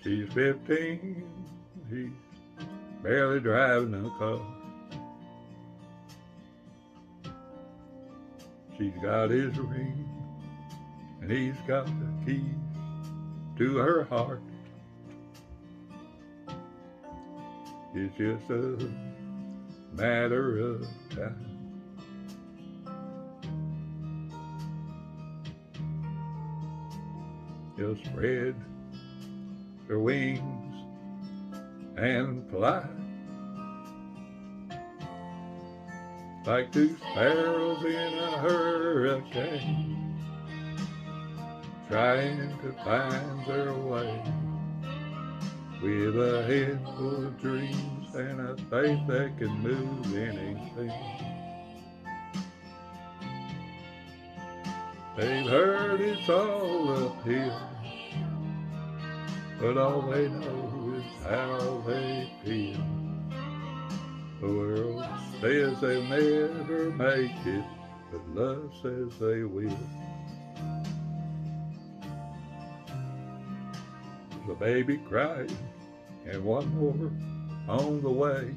She's 15, he's barely driving a car. She's got his ring, and he's got the keys to her heart. It's just a matter of time. They'll spread their wings and fly like two sparrows in a hurricane, trying to find their way, with a head full of dreams and a faith that can move anything. They've heard it's all uphill, but all they know is how they feel. The world says they'll never make it, but love says they will. There's a baby crying, and one more on the way.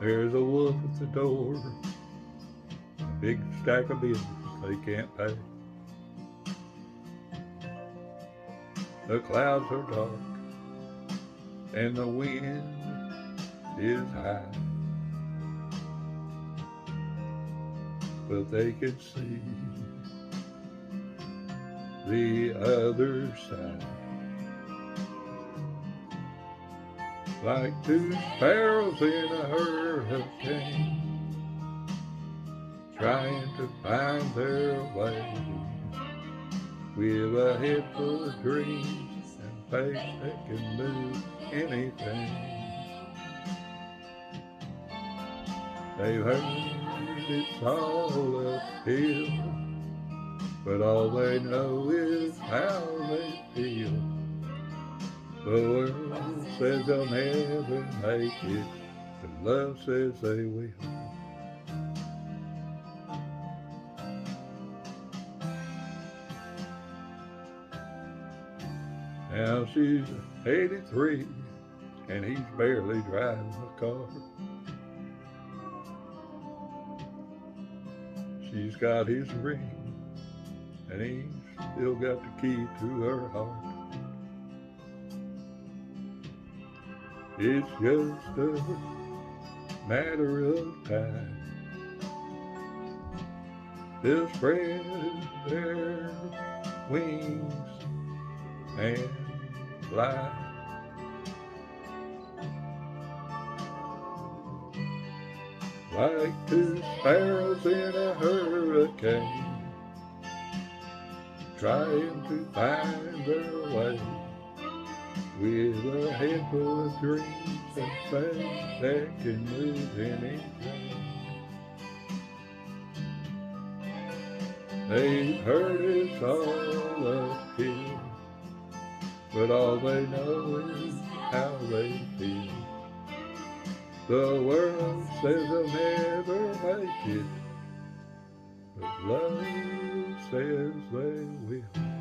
There's a wolf at the door, a big stack of bills they can't pay. The clouds are dark, and the wind is high, but they can see the other side. Like two sparrows in a hurricane, trying to find their way, with a head full of dreams and faith that can move anything. They've heard it's all uphill, but all they know is how they feel. The world says they'll never make it, but love says they will. Now she's 83, and he's barely driving a car. She's got his ring, and he's still got the key to her heart. It's just a matter of time. They'll spread their wings and fly like two sparrows in a hurricane, trying to find their way, with a head full of dreams and faith that can move anything. They've heard it's all uphill, but all they know is how they feel. The world says they'll never make it, but love says they will.